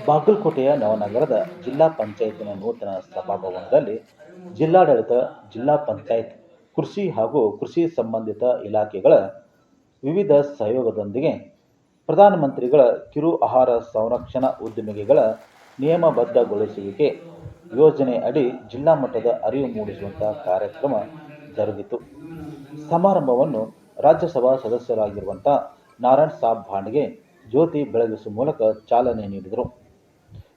ಬಾಗಲಕೋಟೆಯ ನವನಗರದ ಜಿಲ್ಲಾ ಪಂಚಾಯತಿನ ನೂತನ ಸಭಾಭವನದಲ್ಲಿ ಜಿಲ್ಲಾಡಳಿತ, ಜಿಲ್ಲಾ ಪಂಚಾಯತ್, ಕೃಷಿ ಹಾಗೂ ಕೃಷಿ ಸಂಬಂಧಿತ ಇಲಾಖೆಗಳ ವಿವಿಧ ಸಹಯೋಗದೊಂದಿಗೆ ಪ್ರಧಾನಮಂತ್ರಿಗಳ ಕಿರು ಆಹಾರ ಸಂರಕ್ಷಣಾ ಉದ್ದಿಮೆಗಳ ನಿಯಮಬದ್ಧಗೊಳಿಸುವಿಕೆ ಯೋಜನೆ ಅಡಿ ಜಿಲ್ಲಾ ಮಟ್ಟದ ಅರಿವು ಮೂಡಿಸುವಂತಹ ಕಾರ್ಯಕ್ರಮ ಜರುಗಿತು. ಸಮಾರಂಭವನ್ನು ರಾಜ್ಯಸಭಾ ಸದಸ್ಯರಾಗಿರುವಂಥ ನಾರಾಯಣ್ ಸಾಬ್ ಭಾಂಡ್ಗೆ ಜ್ಯೋತಿ ಬೆಳಗಿಸುವ ಮೂಲಕ ಚಾಲನೆ ನೀಡಿದರು.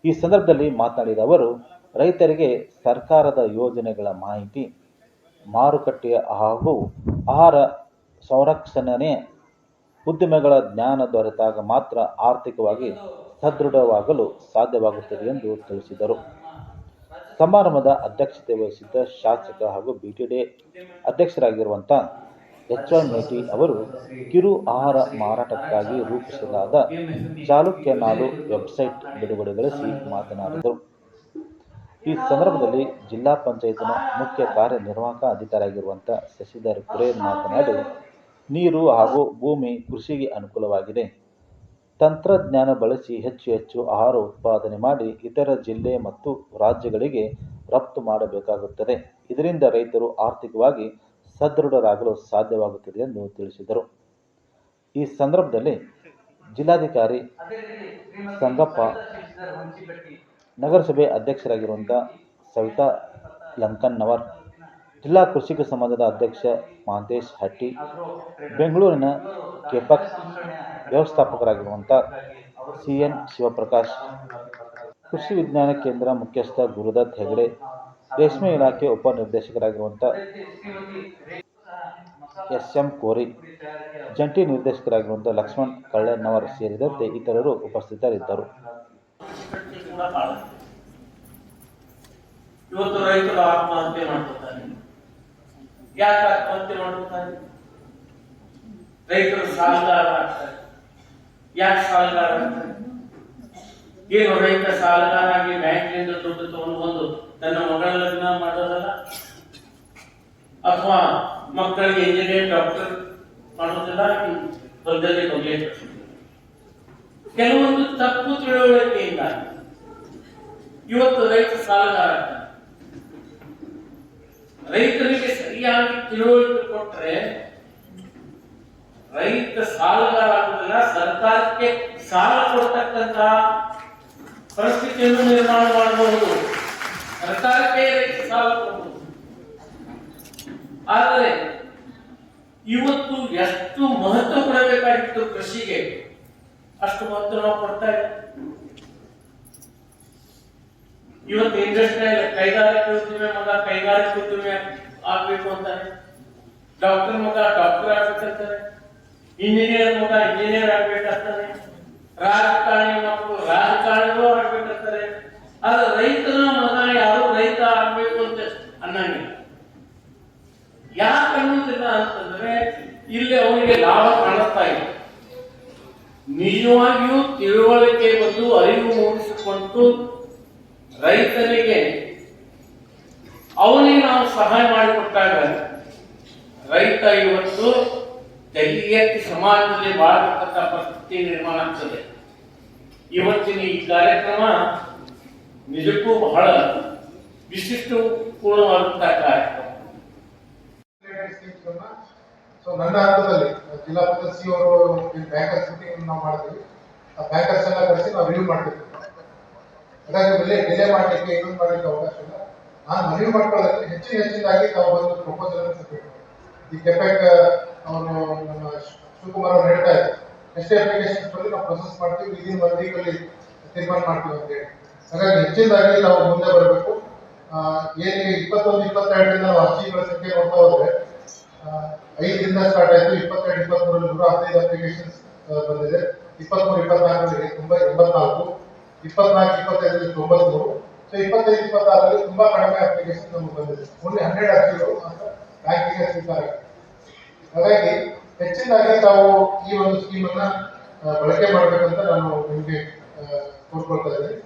ಈ ಸಂದರ್ಭದಲ್ಲಿ ಮಾತನಾಡಿದ ಅವರು, ರೈತರಿಗೆ ಸರ್ಕಾರದ ಯೋಜನೆಗಳ ಮಾಹಿತಿ, ಮಾರುಕಟ್ಟೆಯ ಹಾಗೂ ಆಹಾರ ಸಂರಕ್ಷಣೆ ಉದ್ಯಮಗಳ ಜ್ಞಾನ ದೊರೆತಾಗ ಮಾತ್ರ ಆರ್ಥಿಕವಾಗಿ ಸದೃಢವಾಗಲು ಸಾಧ್ಯವಾಗುತ್ತದೆ ಎಂದು ತಿಳಿಸಿದರು. ಸಮಾರಂಭದ ಅಧ್ಯಕ್ಷತೆ ವಹಿಸಿದ್ದ ಶಾಸಕ ಹಾಗೂ ಬಿಟಿಎ ಅಧ್ಯಕ್ಷರಾಗಿರುವಂಥ ಎಚ್.ವೈ. ಮೇಟಿ ಅವರು ಕಿರು ಆಹಾರ ಮಾರಾಟಕ್ಕಾಗಿ ರೂಪಿಸಲಾದ ಚಾಲುಕ್ಯ ನಾಡು ವೆಬ್ಸೈಟ್ ಬಿಡುಗಡೆಗೊಳಿಸಿ ಮಾತನಾಡಿದರು. ಈ ಸಂದರ್ಭದಲ್ಲಿ ಜಿಲ್ಲಾ ಪಂಚಾಯತ್ನ ಮುಖ್ಯ ಕಾರ್ಯನಿರ್ವಾಹಕ ಅಧಿಕಾರಿಯಾಗಿರುವಂಥ ಶಶಿಧರ್ ಕುರೇರ್ ಮಾತನಾಡಿ, ನೀರು ಹಾಗೂ ಭೂಮಿ ಕೃಷಿಗೆ ಅನುಕೂಲವಾಗಿದೆ. ತಂತ್ರಜ್ಞಾನ ಬಳಸಿ ಹೆಚ್ಚು ಆಹಾರ ಉತ್ಪಾದನೆ ಮಾಡಿ ಇತರ ಜಿಲ್ಲೆ ಮತ್ತು ರಾಜ್ಯಗಳಿಗೆ ರಫ್ತು ಮಾಡಬೇಕಾಗುತ್ತದೆ. ಇದರಿಂದ ರೈತರು ಆರ್ಥಿಕವಾಗಿ ಸದೃಢರಾಗಲು ಸಾಧ್ಯವಾಗುತ್ತದೆ ಎಂದು ತಿಳಿಸಿದರು. ಈ ಸಂದರ್ಭದಲ್ಲಿ ಜಿಲ್ಲಾಧಿಕಾರಿ ಸಂಗಪ್ಪ, ನಗರಸಭೆ ಅಧ್ಯಕ್ಷರಾಗಿರುವಂಥ ಸವಿತಾ ಲಂಕನ್ನವರ್, ಜಿಲ್ಲಾ ಕೃಷಿಕ ಸಂಬಂಧದ ಅಧ್ಯಕ್ಷ ಮಹಂತೇಶ್ ಹಟ್ಟಿ, ಬೆಂಗಳೂರಿನ ಕೆಪೆಕ್ ವ್ಯವಸ್ಥಾಪಕರಾಗಿರುವಂಥ ಸಿ.ಎನ್. ಶಿವಪ್ರಕಾಶ್, ಕೃಷಿ ವಿಜ್ಞಾನ ಕೇಂದ್ರ ಮುಖ್ಯಸ್ಥ ಗುರುದತ್ ಹೆಗಡೆ, ರೇಷ್ಮೆ ಇಲಾಖೆ ಉಪನಿರ್ದೇಶಕರಾಗಿರುವಂಥ ಎಸ್.ಎಂ. ಕೋರಿ, ಜಂಟಿ ನಿರ್ದೇಶಕರಾಗಿರುವಂಥ ಲಕ್ಷ್ಮಣ್ ಕಳ್ಳನ್ನವರ್ ಸೇರಿದಂತೆ ಇತರರು ಉಪಸ್ಥಿತರಿದ್ದರು. ಇವತ್ತು ರೈತರು ಆತ್ಮಹತ್ಯೆ ಮಾಡ್ಕೊತಾರೆ. ಯಾಕೆ ಆತ್ಮಹತ್ಯೆ ಮಾಡ್ಕೊತಾರೆ? ರೈತರು ಸಾಲಗಾರ ಆಗ್ತಾರೆ. ಯಾಕೆ ಸಾಲಗಾರ ಆಗ್ತಾರೆ? ಏನು ರೈತ ಸಾಲಗಾರ ಆಗಿ ಬ್ಯಾಂಕ್ನಿಂದ ದುಡ್ಡು ತಗೊಂಡು ಬಂದು ತನ್ನ ಮಗಳ ಲಗ್ನ ಮಾಡೋದಲ್ಲ, ಅಥವಾ ಮಕ್ಕಳಿಗೆ ಇಂಜಿನಿಯರ್, ಡಾಕ್ಟರ್ ಮಾಡೋದಿಲ್ಲ, ಹೊಲದಲ್ಲಿ ತೊಂದರೆ. ಕೆಲವೊಂದು ತಪ್ಪು ತಿಳುವಳಿಕೆಯಿಂದ ಇವತ್ತು ರೈತ ಸಾಲಗಾರ ಆಗ್ತಾನೆ. ರೈತರಿಗೆ ಸರಿಯಾಗಿ ತಿಳುವಳಿಕೆ ಕೊಟ್ಟರೆ ರೈತ ಸಾಲಗಾರ ಆಗುವುದಿಲ್ಲ, ಸರ್ಕಾರಕ್ಕೆ ಸಾಲ ಕೊಡ್ತಕ್ಕಂತ ಪರಿಸ್ಥಿತಿಯನ್ನು ನಿರ್ಮಾಣ ಮಾಡಬಹುದು. ಸರ್ಕಾರಕ್ಕೆ ರೈತ ಸಾಲ ಕೊಡಬಹುದು. ಆದರೆ ಇವತ್ತು ಎಷ್ಟು ಮಹತ್ವ ಕೊಡಬೇಕಾಗಿತ್ತು ಕೃಷಿಗೆ, ಅಷ್ಟು ಮಹತ್ವ ನಾವು ಕೊಡ್ತಾ ಇಲ್ಲ. ಇವತ್ತು ಇಂಡಸ್ಟ್ರಿಯಲ್ ಕೈಗಾರಿಕೆ ಉದ್ದಿಮೆ ಮಗ ಕೈಗಾರಿಕೆ ಉದ್ದಿಮೆ ಆಗ್ಬೇಕು ಅಂತಾನೆ, ಡಾಕ್ಟರ್ ಮಗ ಡಾಕ್ಟರ್ ಆಗ್ಬೇಕಂತಾನೆ, ಇಂಜಿನಿಯರ್ ಮಗ ಇಂಜಿನಿಯರ್ ಆಗ್ಬೇಕಾಗ್ತಾನೆ, ರಾಜಕಾರಣಿ ಮಕ್ಕಳು ರಾಜಕಾರಣಿಗಳು ಆಗ್ಬೇಕಂತಾರೆ. ಆದ್ರೆ ರೈತನ ಮಗ ಯಾರು ರೈತ ಆಗ್ಬೇಕು ಅಂತ ಅನ್ನಂಗಿಲ್ಲ. ಯಾಕೆ ಅನ್ನೋದಿಲ್ಲ ಅಂತಂದ್ರೆ ಇಲ್ಲಿ ಅವನಿಗೆ ಲಾಭ ಕಾಣಿಸ್ತಾ ಇಲ್ಲ. ನಿಜವಾಗಿಯೂ ತಿಳುವಳಿಕೆ ಬಂದು ಅರಿವು ಮೂಡಿಸಿಕೊಂಡು ರೈತನಿಗೆ ಅವನಿಗೆ ನಾವು ಸಹಾಯ ಮಾಡಿಕೊಟ್ಟಾಗ ರೈತ ಇವತ್ತು ದೈಹಿಕ ಸಮಾಜದಲ್ಲಿ ಬಾಳತಕ್ಕಂಥ ಪರಿಸ್ಥಿತಿ ನಿರ್ಮಾಣ ಆಗ್ತದೆ. ಇವತ್ತಿನ ಈ ಕಾರ್ಯಕ್ರಮ ನಿಜಕ್ಕೂ ಬಹಳ ವಿಶಿಷ್ಟ ಪೂರ್ಣವಾದಂತಹ ಕಾರ್ಯಕ್ರಮ. ಸೊ ನನ್ನ ಹಂತದಲ್ಲಿ ಜಿಲ್ಲಾ ಪಂಚಾಯತ್ ಸಿ ಅವರು ಬ್ಯಾಂಕರ್ಸ್ ಮೀಟಿಂಗ್ ನಾವು ಮಾಡ್ತೀವಿ. ಆ ಬ್ಯಾಂಕರ್ಸ್ ಎಲ್ಲ ಕರೆಸಿ ನಾವು ರಿವ್ಯೂ ಮಾಡ್ತೀವಿ. ಹಾಗಾಗಿ ಡಿಲೇ ಮಾಡಲಿಕ್ಕೆ ಇನ್ನೊಂದು ಮಾಡಲಿಕ್ಕೆ ಅವಕಾಶ ಇಲ್ಲ. ನಾನು ರಿವ್ಯೂ ಮಾಡ್ಕೊಳ್ಳೋದಕ್ಕೆ ಹೆಚ್ಚಿನದಾಗಿ ತಾವು ಒಂದು ಪ್ರಪೋಸಲ್ ಅನ್ನು ಸಬ್ಮಿಟ್ ಮಾಡಿ. ಈ ಕೆಪೆಕ್ ಅವರು ನಮ್ಮ ಶಿವಕುಮಾರ್ ಅವರು ಹೇಳ್ತಾ ಇದ್ದಾರೆ, ಎಷ್ಟೇ ಅಪ್ಲಿಕೇಶನ್ಸ್ ಬಂದು ನಾವು ಪ್ರೊಸೆಸ್ ಮಾಡ್ತೀವಿ, ಇದೀನ 1 ವೀಕಲ್ಲಿ ತೀರ್ಮಾನ ಮಾಡ್ತೀವಿ ಅಂತ ಹೇಳಿ. ಹಾಗಾಗಿ ಹೆಚ್ಚಿನದಾಗಿ ನಾವು ಮುಂದೆ ಬರಬೇಕು. ಏನಿಗೆ 21-22 ನಾವು ಅರ್ಜಿಗಳ ಸಂಖ್ಯೆ ನೋಡ್ತಾ ಹೋದ್ರೆ 5ರಿಂದ ಸ್ಟಾರ್ಟ್ ಆಯಿತು. 22-23 115 ಅಪ್ಲಿಕೇಶನ್ಸ್ ಬಂದಿದೆ. 23-24 84, 24-25 93. ಸೊ 25-26 ತುಂಬಾ ಕಡಿಮೆ ಅಪ್ಲಿಕೇಶನ್ ನಮಗೆ ಬಂದಿದೆ. ಓನ್ಲಿ 100 ಅರ್ಜಿಗಳು ಮಾತ್ರ ಬ್ಯಾಂಕಿಗೆ ಸ್ವೀಕಾರ. ಹಾಗಾಗಿ ಹೆಚ್ಚಿನದಾಗಿ ತಾವು ಈ ಒಂದು ಸ್ಕೀಮ್ ಅನ್ನ ಬಳಕೆ ಮಾಡಬೇಕಂತ ನಾನು ನಿಮಗೆ ಕೋರ್ಕೊಳ್ತಾ ಇದ್ದೀನಿ.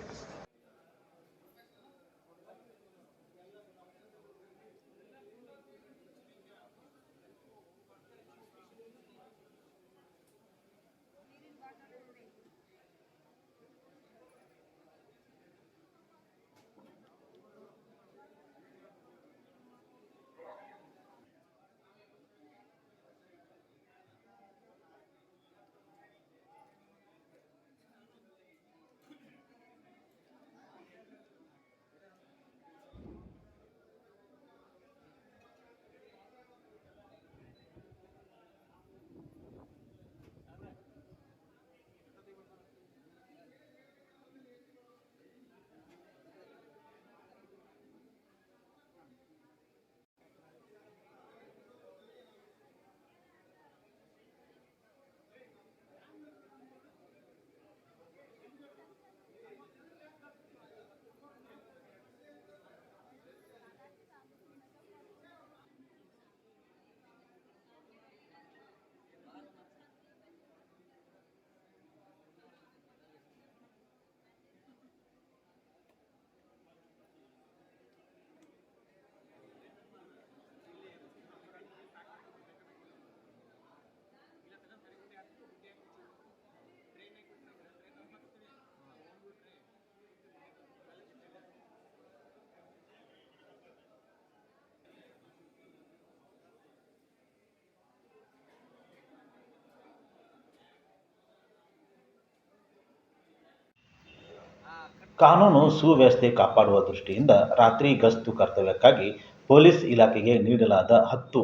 ಕಾನೂನು ಸುವ್ಯವಸ್ಥೆ ಕಾಪಾಡುವ ದೃಷ್ಟಿಯಿಂದ ರಾತ್ರಿ ಗಸ್ತು ಕರ್ತವ್ಯಕ್ಕಾಗಿ ಪೊಲೀಸ್ ಇಲಾಖೆಗೆ ನೀಡಲಾದ 10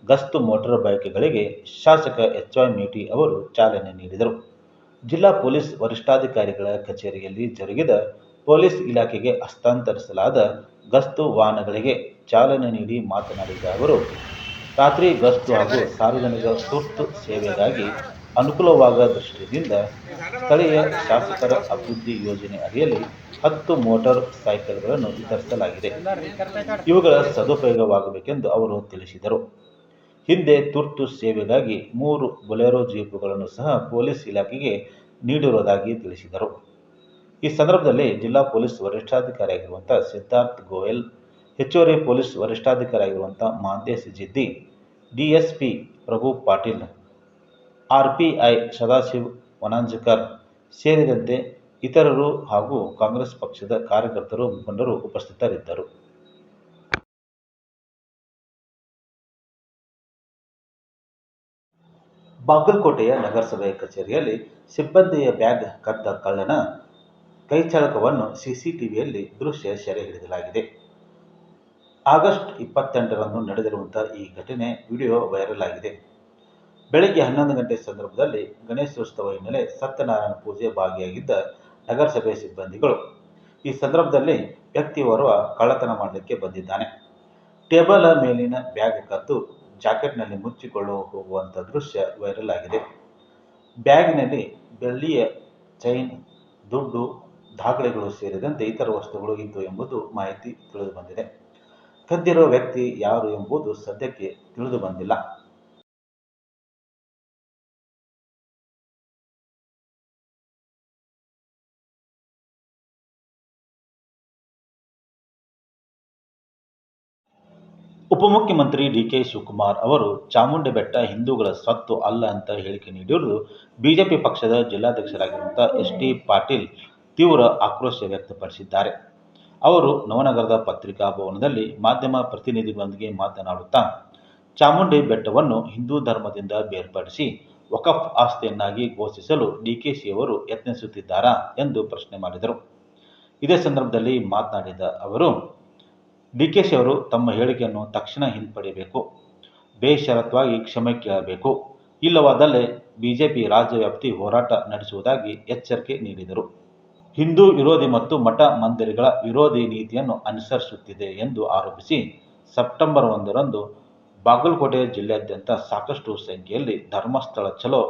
ಗಸ್ತು ಮೋಟಾರ್ ಬೈಕ್ಗಳಿಗೆ ಶಾಸಕ ಎಚ್.ವೈ. ಮೇಟಿ ಅವರು ಚಾಲನೆ ನೀಡಿದರು. ಜಿಲ್ಲಾ ಪೊಲೀಸ್ ವರಿಷ್ಠಾಧಿಕಾರಿಗಳ ಕಚೇರಿಯಲ್ಲಿ ಜರುಗಿದ ಪೊಲೀಸ್ ಇಲಾಖೆಗೆ ಹಸ್ತಾಂತರಿಸಲಾದ ಗಸ್ತು ವಾಹನಗಳಿಗೆ ಚಾಲನೆ ನೀಡಿ ಮಾತನಾಡಿದ ಅವರು, ರಾತ್ರಿ ಗಸ್ತು ಹಾಗೂ ಸಾರ್ವಜನಿಕ ತುರ್ತು ಸೇವೆಗಾಗಿ ಅನುಕೂಲವಾಗುವ ದೃಷ್ಟಿಯಿಂದ ಸ್ಥಳೀಯ ಶಾಸಕರ ಅಭಿವೃದ್ಧಿ ಯೋಜನೆ ಅಡಿಯಲ್ಲಿ 10 ಮೋಟಾರ್ ಸೈಕಲ್ಗಳನ್ನು ವಿತರಿಸಲಾಗಿದೆ. ಇವುಗಳ ಸದುಪಯೋಗವಾಗಬೇಕೆಂದು ಅವರು ತಿಳಿಸಿದರು. ಹಿಂದೆ ತುರ್ತು ಸೇವೆಗಾಗಿ 3 ಬೊಲೆರೋ ಜೀಪುಗಳನ್ನು ಸಹ ಪೊಲೀಸ್ ಇಲಾಖೆಗೆ ನೀಡಿರುವುದಾಗಿ ತಿಳಿಸಿದರು. ಈ ಸಂದರ್ಭದಲ್ಲಿ ಜಿಲ್ಲಾ ಪೊಲೀಸ್ ವರಿಷ್ಠಾಧಿಕಾರಿಯಾಗಿರುವಂಥ ಸಿದ್ಧಾರ್ಥ ಗೋಯಲ್, ಹೆಚ್ಚುವರಿ ಪೊಲೀಸ್ ವರಿಷ್ಠಾಧಿಕಾರಿಯಾಗಿರುವಂಥ ಮಹಾಂತೇಶ್ ಜಿದ್ದಿ, ಡಿಎಸ್ಪಿ ಪ್ರಭು ಪಾಟೀಲ್, ಆರ್ಪಿಐ ಸದಾಶಿವ್ ವನಾಂಜಕರ್ ಸೇರಿದಂತೆ ಇತರರು ಹಾಗೂ ಕಾಂಗ್ರೆಸ್ ಪಕ್ಷದ ಕಾರ್ಯಕರ್ತರು, ಮುಖಂಡರು ಉಪಸ್ಥಿತರಿದ್ದರು. ಬಾಗಲಕೋಟೆಯ ನಗರಸಭೆ ಕಚೇರಿಯಲ್ಲಿ ಸಿಬ್ಬಂದಿಯ ಬ್ಯಾಗ್ ಕದ್ದ ಕಳ್ಳನ ಕೈಚಳಕವನ್ನು ಸಿಸಿಟಿವಿಯಲ್ಲಿ ದೃಶ್ಯ ಸೆರೆ ಹಿಡಿಯಲಾಗಿದೆ. ಆಗಸ್ಟ್ 28ರಂದು ನಡೆದಿರುವಂತಹ ಈ ಘಟನೆ ವಿಡಿಯೋ ವೈರಲ್ ಆಗಿದೆ. ಬೆಳಗ್ಗೆ 11 ಗಂಟೆ ಸಂದರ್ಭದಲ್ಲಿ ಗಣೇಶೋತ್ಸವ ಹಿನ್ನೆಲೆ ಸತ್ಯನಾರಾಯಣ ಪೂಜೆ ಭಾಗಿಯಾಗಿದ್ದ ನಗರಸಭೆ ಸಿಬ್ಬಂದಿಗಳು ಈ ಸಂದರ್ಭದಲ್ಲಿ ವ್ಯಕ್ತಿಯೋರ್ವ ಕಳ್ಳತನ ಮಾಡಲಿಕ್ಕೆ ಬಂದಿದ್ದಾನೆ. ಟೇಬಲ್ ಮೇಲಿನ ಬ್ಯಾಗ್ ಕದ್ದು ಜಾಕೆಟ್ನಲ್ಲಿ ಮುಚ್ಚಿಕೊಳ್ಳುವ ಹೋಗುವಂಥ ದೃಶ್ಯ ವೈರಲ್ ಆಗಿದೆ. ಬ್ಯಾಗ್ನಲ್ಲಿ ಬೆಳ್ಳಿಯ ಚೈನ್, ದುಡ್ಡು, ದಾಖಲೆಗಳು ಸೇರಿದಂತೆ ಇತರ ವಸ್ತುಗಳು ಇದ್ದು ಎಂಬುದು ಮಾಹಿತಿ ತಿಳಿದು ಬಂದಿದೆ. ಕದ್ದಿರುವ ವ್ಯಕ್ತಿ ಯಾರು ಎಂಬುದು ಸದ್ಯಕ್ಕೆ ತಿಳಿದು ಬಂದಿಲ್ಲ. ಉಪಮುಖ್ಯಮಂತ್ರಿ ಡಿ.ಕೆ. ಶಿವಕುಮಾರ್ ಅವರು ಚಾಮುಂಡಿ ಬೆಟ್ಟ ಹಿಂದೂಗಳ ಸ್ವತ್ತು ಅಲ್ಲ ಅಂತ ಹೇಳಿಕೆ ನೀಡಿರುವುದು ಬಿಜೆಪಿ ಪಕ್ಷದ ಜಿಲ್ಲಾಧ್ಯಕ್ಷರಾಗಿರುವಂಥ ಎಸ್.ಟಿ. ಪಾಟೀಲ್ ತೀವ್ರ ಆಕ್ರೋಶ ವ್ಯಕ್ತಪಡಿಸಿದ್ದಾರೆ. ಅವರು ನವನಗರದ ಪತ್ರಿಕಾ ಭವನದಲ್ಲಿ ಮಾಧ್ಯಮ ಪ್ರತಿನಿಧಿಗಳೊಂದಿಗೆ ಮಾತನಾಡುತ್ತಾ, ಚಾಮುಂಡಿ ಬೆಟ್ಟವನ್ನು ಹಿಂದೂ ಧರ್ಮದಿಂದ ಬೇರ್ಪಡಿಸಿ ವಕಫ್ ಆಸ್ತಿಯನ್ನಾಗಿ ಘೋಷಿಸಲು ಡಿಕೆಶಿಯವರು ಯತ್ನಿಸುತ್ತಿದ್ದಾರಾ ಎಂದು ಪ್ರಶ್ನೆ ಮಾಡಿದರು. ಇದೇ ಸಂದರ್ಭದಲ್ಲಿ ಮಾತನಾಡಿದ ಅವರು, ಡಿಕೆಶಿ ಅವರು ತಮ್ಮ ಹೇಳಿಕೆಯನ್ನು ತಕ್ಷಣ ಹಿಂಪಡೆಯಬೇಕು, ಬೇಷರತ್ತಾಗಿ ಕ್ಷಮೆ ಕೇಳಬೇಕು, ಇಲ್ಲವಾದಲ್ಲಿ ಬಿಜೆಪಿ ರಾಜ್ಯವ್ಯಾಪಿ ಹೋರಾಟ ನಡೆಸುವುದಾಗಿ ಎಚ್ಚರಿಕೆ ನೀಡಿದರು. ಹಿಂದೂ ವಿರೋಧಿ ಮತ್ತು ಮಠ ಮಂದಿರಗಳ ವಿರೋಧಿ ನೀತಿಯನ್ನು ಅನುಸರಿಸುತ್ತಿದೆ ಎಂದು ಆರೋಪಿಸಿ ಸೆಪ್ಟೆಂಬರ್ 1ರಂದು ಬಾಗಲಕೋಟೆ ಜಿಲ್ಲೆಯಾದ್ಯಂತ ಸಾಕಷ್ಟು ಸಂಖ್ಯೆಯಲ್ಲಿ ಧರ್ಮಸ್ಥಳ ಚಲೋ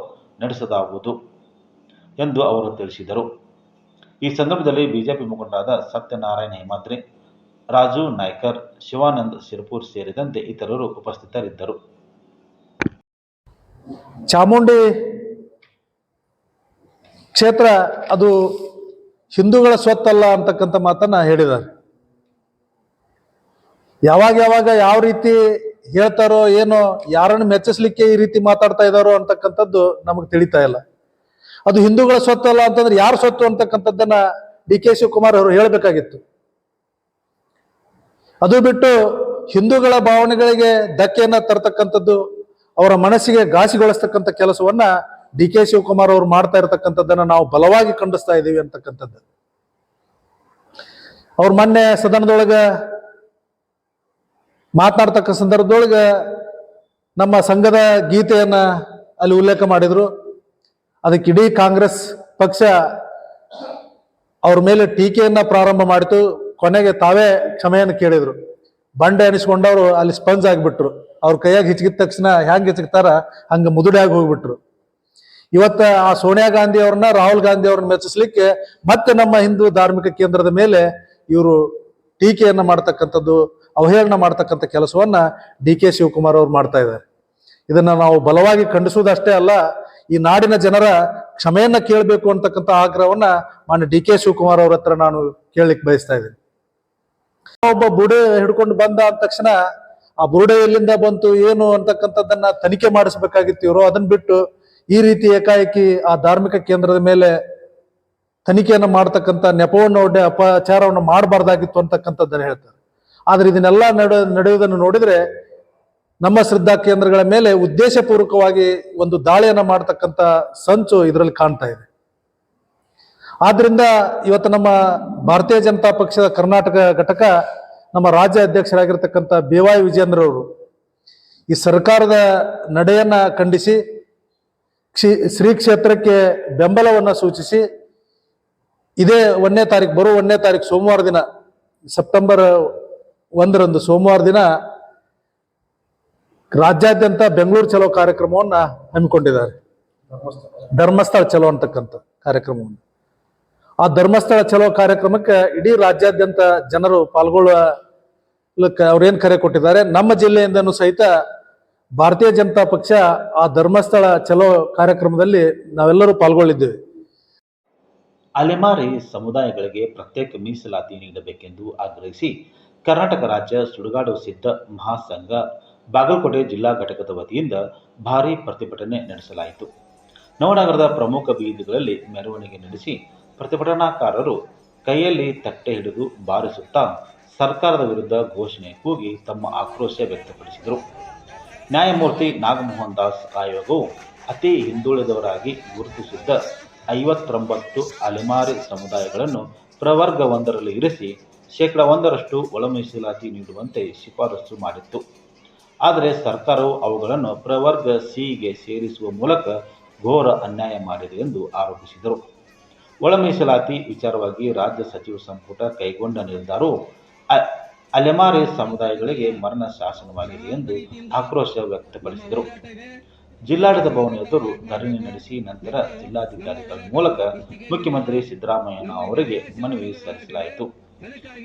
ನಡೆಸಲಾಗುವುದು ಎಂದು ಅವರು ತಿಳಿಸಿದರು. ಈ ಸಂದರ್ಭದಲ್ಲಿ ಬಿಜೆಪಿ ಮುಖಂಡರಾದ ಸತ್ಯನಾರಾಯಣ ಹೇಮಾದ್ರಿ, ರಾಜು ನಾಯ್ಕರ್, ಶಿವಾನಂದ್ ಸಿರ್ಪುರ್ ಸೇರಿದಂತೆ ಇತರರು ಉಪಸ್ಥಿತರಿದ್ದರು. ಚಾಮುಂಡಿ ಕ್ಷೇತ್ರ ಅದು ಹಿಂದೂಗಳ ಸ್ವತ್ತಲ್ಲ ಅಂತಕ್ಕಂಥ ಮಾತನ್ನ ಹೇಳಿದ್ದಾರೆ. ಯಾವಾಗ ಯಾವ ರೀತಿ ಹೇಳ್ತಾರೋ ಏನೋ, ಯಾರನ್ನು ಮೆಚ್ಚಿಸ್ಲಿಕ್ಕೆ ಈ ರೀತಿ ಮಾತಾಡ್ತಾ ಇದ್ದಾರೋ ಅಂತಕ್ಕಂಥದ್ದು ನಮಗೆ ತಿಳಿತಾ ಇಲ್ಲ. ಅದು ಹಿಂದೂಗಳ ಸ್ವತ್ತಲ್ಲ ಅಂತಂದ್ರೆ ಯಾರು ಸ್ವತ್ತು ಅಂತಕ್ಕಂಥದ್ದನ್ನ ಡಿ.ಕೆ. ಶಿವಕುಮಾರ್ ಅವರು ಹೇಳಬೇಕಾಗಿತ್ತು. ಅದು ಬಿಟ್ಟು ಹಿಂದೂಗಳ ಭಾವನೆಗಳಿಗೆ ಧಕ್ಕೆಯನ್ನ ತರ್ತಕ್ಕಂಥದ್ದು, ಅವರ ಮನಸ್ಸಿಗೆ ಘಾಸಿಗೊಳಿಸ್ತಕ್ಕಂಥ ಕೆಲಸವನ್ನ ಡಿ.ಕೆ. ಶಿವಕುಮಾರ್ ಅವರು ಮಾಡ್ತಾ ಇರತಕ್ಕಂಥದ್ದನ್ನ ನಾವು ಬಲವಾಗಿ ಖಂಡಿಸ್ತಾ ಇದ್ದೀವಿ ಅಂತಕ್ಕಂಥದ್ದು. ಅವ್ರ ಮೊನ್ನೆ ಸದನದೊಳಗ ಮಾತನಾಡ್ತಕ್ಕ ಸಂದರ್ಭದೊಳಗ ನಮ್ಮ ಸಂಘದ ಗೀತೆಯನ್ನ ಅಲ್ಲಿ ಉಲ್ಲೇಖ ಮಾಡಿದ್ರು. ಅದಕ್ಕೆ ಇಡೀ ಕಾಂಗ್ರೆಸ್ ಪಕ್ಷ ಅವ್ರ ಮೇಲೆ ಟೀಕೆಯನ್ನ ಪ್ರಾರಂಭ ಮಾಡಿತು. ಕೊನೆಗೆ ತಾವೇ ಕ್ಷಮೆಯನ್ನು ಕೇಳಿದ್ರು. ಬಂಡೆ ಅನಿಸ್ಕೊಂಡವ್ರು ಅಲ್ಲಿ ಸ್ಪಂಜ್ ಆಗಿಬಿಟ್ರು. ಅವ್ರ ಕೈಯಾಗ ಹಿಚ್ಕಿದ ತಕ್ಷಣ ಹ್ಯಾಂಗ್ ಹಿಚ್ಕ್ತಾರ ಹಂಗ ಮುದುಡಿಯಾಗಿ ಹೋಗ್ಬಿಟ್ರು. ಇವತ್ತ ಆ ಸೋನಿಯಾ ಗಾಂಧಿ ಅವ್ರನ್ನ, ರಾಹುಲ್ ಗಾಂಧಿ ಅವ್ರನ್ನ ಮೆಚ್ಚಿಸ್ಲಿಕ್ಕೆ ಮತ್ತೆ ನಮ್ಮ ಹಿಂದೂ ಧಾರ್ಮಿಕ ಕೇಂದ್ರದ ಮೇಲೆ ಇವರು ಟೀಕೆಯನ್ನ ಮಾಡ್ತಕ್ಕಂಥದ್ದು, ಅವಹೇಳನ ಮಾಡ್ತಕ್ಕಂಥ ಕೆಲಸವನ್ನ ಡಿ.ಕೆ. ಶಿವಕುಮಾರ್ ಅವ್ರು ಮಾಡ್ತಾ ಇದ್ದಾರೆ. ಇದನ್ನ ನಾವು ಬಲವಾಗಿ ಖಂಡಿಸುವುದಷ್ಟೇ ಅಲ್ಲ, ಈ ನಾಡಿನ ಜನರ ಕ್ಷಮೆಯನ್ನ ಕೇಳಬೇಕು ಅಂತಕ್ಕಂಥ ಆಗ್ರಹವನ್ನ ಮಾನ್ಯ ಡಿ.ಕೆ. ಶಿವಕುಮಾರ್ ಅವ್ರ ಹತ್ರ ನಾನು ಕೇಳಲಿಕ್ಕೆ ಬಯಸ್ತಾ ಇದ್ದೀನಿ. ಒಬ್ಬ ಬುಡೆ ಹಿಡ್ಕೊಂಡು ಬಂದ ಅಂದ ತಕ್ಷಣ ಆ ಬುಡೆ ಎಲ್ಲಿಂದ ಬಂತು ಏನು ಅಂತಕ್ಕಂಥದ್ದನ್ನ ತನಿಖೆ ಮಾಡಿಸ್ಬೇಕಾಗಿತ್ತು ಇವರು. ಅದನ್ನ ಬಿಟ್ಟು ಈ ರೀತಿ ಏಕಾಏಕಿ ಆ ಧಾರ್ಮಿಕ ಕೇಂದ್ರದ ಮೇಲೆ ತನಿಖೆಯನ್ನು ಮಾಡ್ತಕ್ಕಂಥ ನೆಪವನ್ನು ಒಡ್ಡೆ ಅಪಚಾರವನ್ನು ಮಾಡಬಾರ್ದಾಗಿತ್ತು ಅಂತಕ್ಕಂಥದ್ದನ್ನ ಹೇಳ್ತಾರೆ. ಆದ್ರೆ ಇದನ್ನೆಲ್ಲ ನಡೆಯುವುದನ್ನು ನೋಡಿದ್ರೆ ನಮ್ಮ ಶ್ರದ್ಧಾ ಕೇಂದ್ರಗಳ ಮೇಲೆ ಉದ್ದೇಶಪೂರ್ವಕವಾಗಿ ಒಂದು ದಾಳಿಯನ್ನ ಮಾಡ್ತಕ್ಕಂಥ ಸಂಚು ಇದರಲ್ಲಿ ಕಾಣ್ತಾ ಇದೆ. ಆದ್ರಿಂದ ಇವತ್ತು ನಮ್ಮ ಭಾರತೀಯ ಜನತಾ ಪಕ್ಷದ ಕರ್ನಾಟಕ ಘಟಕ ನಮ್ಮ ರಾಜ್ಯ ಅಧ್ಯಕ್ಷರಾಗಿರ್ತಕ್ಕಂಥ BY ವಿಜೇಂದ್ರ ಅವರು ಈ ಸರ್ಕಾರದ ನಡೆಯನ್ನ ಖಂಡಿಸಿ ಶ್ರೀ ಕ್ಷೇತ್ರಕ್ಕೆ ಬೆಂಬಲವನ್ನು ಸೂಚಿಸಿ ಇದೇ 1ನೇ ತಾರೀಕು ಬರುವ 1ನೇ ತಾರೀಕು ಸೋಮವಾರ ದಿನ ಸೆಪ್ಟೆಂಬರ್ 1ರಂದು ಸೋಮವಾರ ದಿನ ರಾಜ್ಯಾದ್ಯಂತ ಬೆಂಗಳೂರು ಚಲೋ ಕಾರ್ಯಕ್ರಮವನ್ನು ಹಮ್ಮಿಕೊಂಡಿದ್ದಾರೆ. ಧರ್ಮಸ್ಥಳ ಚಲೋ ಅಂತಕ್ಕಂಥ ಕಾರ್ಯಕ್ರಮವನ್ನು, ಆ ಧರ್ಮಸ್ಥಳ ಚಲೋ ಕಾರ್ಯಕ್ರಮಕ್ಕೆ ಇಡೀ ರಾಜ್ಯಾದ್ಯಂತ ಜನರು ಪಾಲ್ಗೊಳ್ಳಲಿಕ್ಕೆ ಅವ್ರೇನು ಕರೆ ಕೊಟ್ಟಿದ್ದಾರೆ. ನಮ್ಮ ಜಿಲ್ಲೆಯಿಂದನೂ ಸಹಿತ ಭಾರತೀಯ ಜನತಾ ಪಕ್ಷ ಆ ಧರ್ಮಸ್ಥಳ ಚಲೋ ಕಾರ್ಯಕ್ರಮದಲ್ಲಿ ನಾವೆಲ್ಲರೂ ಪಾಲ್ಗೊಳ್ಳಿದ್ದೇವೆ. ಅಲೆಮಾರಿ ಸಮುದಾಯಗಳಿಗೆ ಪ್ರತ್ಯೇಕ ಮೀಸಲಾತಿ ನೀಡಬೇಕೆಂದು ಆಗ್ರಹಿಸಿ ಕರ್ನಾಟಕ ರಾಜ್ಯ ಸುಡುಗಾಡು ಸಿದ್ಧ ಮಹಾಸಂಘ ಬಾಗಲಕೋಟೆ ಜಿಲ್ಲಾ ಘಟಕದ ವತಿಯಿಂದ ಭಾರೀ ಪ್ರತಿಭಟನೆ ನಡೆಸಲಾಯಿತು. ನವನಗರದ ಪ್ರಮುಖ ಬೀದಿಗಳಲ್ಲಿ ಮೆರವಣಿಗೆ ನಡೆಸಿ ಪ್ರತಿಭಟನಾಕಾರರು ಕೈಯಲ್ಲಿ ತಟ್ಟೆ ಹಿಡಿದು ಬಾರಿಸುತ್ತಾ ಸರ್ಕಾರದ ವಿರುದ್ಧ ಘೋಷಣೆ ಕೂಗಿ ತಮ್ಮ ಆಕ್ರೋಶ ವ್ಯಕ್ತಪಡಿಸಿದರು. ನ್ಯಾಯಮೂರ್ತಿ ನಾಗಮೋಹನ್ ದಾಸ್ ಆಯೋಗವು ಅತಿ ಹಿಂದುಳಿದವರಾಗಿ ಗುರುತಿಸಿದ್ದ 59 ಅಲೆಮಾರಿ ಸಮುದಾಯಗಳನ್ನು ಪ್ರವರ್ಗ 1ರಲ್ಲಿ ಇರಿಸಿ 1% ಒಳ ಮೀಸಲಾತಿ ನೀಡುವಂತೆ ಶಿಫಾರಸು ಮಾಡಿತ್ತು. ಆದರೆ ಸರ್ಕಾರವು ಅವುಗಳನ್ನು ಪ್ರವರ್ಗ ಸಿಗೆ ಸೇರಿಸುವ ಮೂಲಕ ಘೋರ ಅನ್ಯಾಯ ಮಾಡಿದೆ ಎಂದು ಆರೋಪಿಸಿದರು. ಒಳ ಮೀಸಲಾತಿ ವಿಚಾರವಾಗಿ ರಾಜ್ಯ ಸಚಿವ ಸಂಪುಟ ಕೈಗೊಂಡ ನಿರ್ಧಾರವು ಅಲೆಮಾರಿ ಸಮುದಾಯಗಳಿಗೆ ಮರಣ ಶಾಸನವಾಗಿದೆ ಎಂದು ಆಕ್ರೋಶ ವ್ಯಕ್ತಪಡಿಸಿದರು. ಜಿಲ್ಲಾಡಳಿತ ಭವನ ಎದುರು ಧರಣಿ ನಡೆಸಿ ನಂತರ ಜಿಲ್ಲಾಧಿಕಾರಿಗಳ ಮೂಲಕ ಮುಖ್ಯಮಂತ್ರಿ ಸಿದ್ದರಾಮಯ್ಯ ಅವರಿಗೆ ಮನವಿ ಸಲ್ಲಿಸಲಾಯಿತು.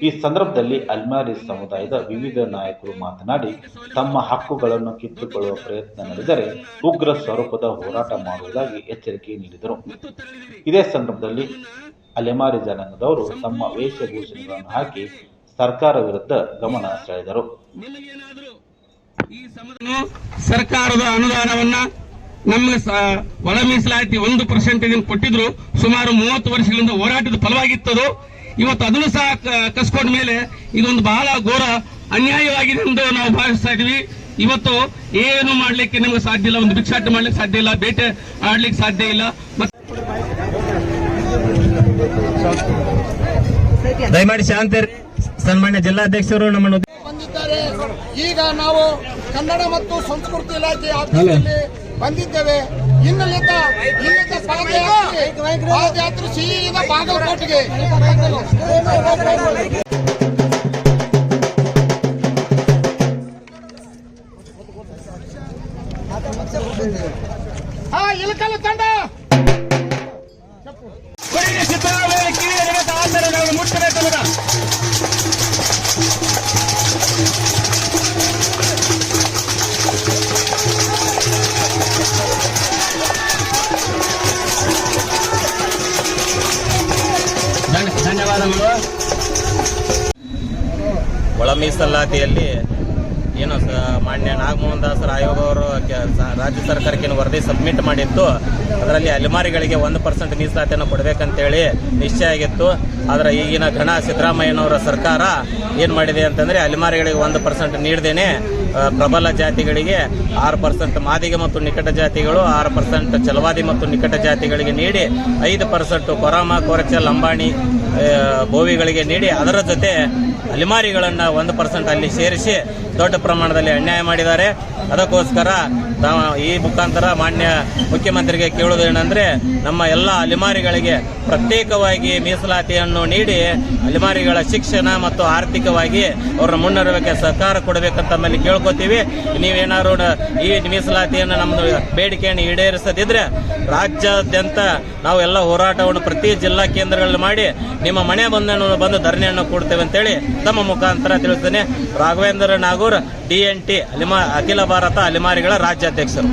ಈ ಸಂದರ್ಭದಲ್ಲಿ ಅಲೆಮಾರಿ ಸಮುದಾಯದ ವಿವಿಧ ನಾಯಕರು ಮಾತನಾಡಿ ತಮ್ಮ ಹಕ್ಕುಗಳನ್ನು ಕಿತ್ತುಕೊಳ್ಳುವ ಪ್ರಯತ್ನ ನಡೆದರೆ ಉಗ್ರ ಸ್ವರೂಪದ ಹೋರಾಟ ಮಾಡುವುದಾಗಿ ಎಚ್ಚರಿಕೆ ನೀಡಿದರು. ಇದೇ ಸಂದರ್ಭದಲ್ಲಿ ಅಲೆಮಾರಿ ಜನಾಂಗದವರು ತಮ್ಮ ವೇಷಭೂಷಣಗಳನ್ನು ಹಾಕಿ ಸರ್ಕಾರ ವಿರುದ್ಧ ಗಮನ ಸೆಳೆದರು. ಸರ್ಕಾರದ ಅನುದಾನವನ್ನ ನಮಗೆ ಒಳ ಮೀಸಲಾತಿ 1% ಕೊಟ್ಟಿದ್ರು. ಸುಮಾರು 30 ವರ್ಷಗಳಿಂದ ಹೋರಾಟದ ಫಲವಾಗಿತ್ತದು. ಇವತ್ತು ಅದನ್ನು ಸಹ ಕಸ್ಕೊಂಡ ಮೇಲೆ ಇದೊಂದು ಬಹಳ ಘೋರ ಅನ್ಯಾಯವಾಗಿದೆ ಎಂದು ನಾವು ಭಾವಿಸ್ತಾ ಇದೀವಿ. ಇವತ್ತು ಏನು ಮಾಡ್ಲಿಕ್ಕೆ ನಮಗೆ ಸಾಧ್ಯ ಇಲ್ಲ, ಒಂದು ಭಿಕ್ಷಾಟ ಮಾಡ್ಲಿಕ್ಕೆ ಸಾಧ್ಯ ಇಲ್ಲ, ಬೇಟೆ ಆಡ್ಲಿಕ್ಕೆ ಸಾಧ್ಯ ಇಲ್ಲ. ದಯಮಾಡಿ ಶಾಂತಿ. ಸನ್ಮಾನ್ಯ ಜಿಲ್ಲಾಧ್ಯಕ್ಷರು ನಮ್ಮನ್ನು ಬಂದಿದ್ದಾರೆ. ಈಗ ನಾವು ಕನ್ನಡ ಮತ್ತು ಸಂಸ್ಕೃತಿ ಇಲಾಖೆ ಆಫೀಸಲ್ಲಿ ಬಂದಿದ್ದೇವೆ. ಇಲ್ಲಿಂದ ಪಾದಯಾತ್ರೆ ಸೀದಾ ಬಾಗಲಕೋಟೆಗೆ. ಇಲಕಲ್ಲ ತಂಡ ಮುಟ್ಟಬೇಕಲ್ಲ. ಧನ್ಯವಾದಗಳು. ಒಳ ಮೀಸಲಾತಿಯಲ್ಲಿ ಏನು ಮಾನ್ಯ ನಾಗಮೋಹನ್ ದಾಸರ ಆಯೋಗ ಅವರು ರಾಜ್ಯ ಸರ್ಕಾರಕ್ಕೆ ವರದಿ ಸಬ್ಮಿಟ್ ಮಾಡಿತ್ತು. ಅದರಲ್ಲಿ ಅಲೆಮಾರಿಗಳಿಗೆ 1% ಮೀಸಲಾತಿಯನ್ನು ಕೊಡಬೇಕಂತೇಳಿ ನಿಶ್ಚಯ ಆಗಿತ್ತು. ಆದರೆ ಈಗಿನ ಘನ ಸಿದ್ದರಾಮಯ್ಯನವರ ಸರ್ಕಾರ ಏನು ಮಾಡಿದೆ ಅಂತಂದರೆ ಅಲೆಮಾರಿಗಳಿಗೆ 1% ನೀಡದೇನೆ ಪ್ರಬಲ ಜಾತಿಗಳಿಗೆ 6%, ಮಾದಿಗ ಮತ್ತು ನಿಕಟ ಜಾತಿಗಳು 6%, ಛಲವಾದಿ ಮತ್ತು ನಿಕಟ ಜಾತಿಗಳಿಗೆ ನೀಡಿ 5% ಕೊರಾಮ, ಕೊರಚ, ಲಂಬಾಣಿ, ಬೋವಿಗಳಿಗೆ ನೀಡಿ ಅದರ ಜೊತೆ ಅಲೆಮಾರಿಗಳನ್ನು 1% ಅಲ್ಲಿ ಸೇರಿಸಿ ದೊಡ್ಡ ಪ್ರಮಾಣದಲ್ಲಿ ಅನ್ಯಾಯ ಮಾಡಿದ್ದಾರೆ. ಅದಕ್ಕೋಸ್ಕರ ಈ ಮುಖಾಂತರ ಮಾನ್ಯ ಮುಖ್ಯಮಂತ್ರಿಗೆ ಕೇಳುವುದೇನೆಂದರೆ ನಮ್ಮ ಎಲ್ಲ ಅಲೆಮಾರಿಗಳಿಗೆ ಪ್ರತ್ಯೇಕವಾಗಿ ಮೀಸಲಾತಿಯನ್ನು ನೀಡಿ ಅಲೆಮಾರಿಗಳ ಶಿಕ್ಷಣ ಮತ್ತು ಆರ್ಥಿಕವಾಗಿ ಅವರ ಮುನ್ನಡೆಯೋಕ್ಕೆ ಸಹಕಾರ ಕೊಡಬೇಕಂತ ಮೇಲೆ ಕೇಳ್ಕೊತೀವಿ. ನೀವೇನಾದ್ರು ಈ ಮೀಸಲಾತಿಯನ್ನು ನಮ್ಮದು ಬೇಡಿಕೆಯನ್ನು ಈಡೇರಿಸದಿದ್ರೆ ರಾಜ್ಯಾದ್ಯಂತ ನಾವು ಎಲ್ಲ ಹೋರಾಟವನ್ನು ಪ್ರತಿ ಜಿಲ್ಲಾ ಕೇಂದ್ರಗಳಲ್ಲಿ ಮಾಡಿ ನಿಮ್ಮ ಮನೆ ಬಂದು ಧರಣಿಯನ್ನು ಕೊಡ್ತೇವೆ ಅಂತೇಳಿ ತಮ್ಮ ಮುಖಾಂತರ ತಿಳಿಸ್ತೇನೆ. ರಾಘವೇಂದ್ರ ನಾಗೂರ್, DNT ಅಖಿಲ ಭಾರತ ಅಲೆಮಾರಿಗಳ ರಾಜ್ಯಾಧ್ಯಕ್ಷರು.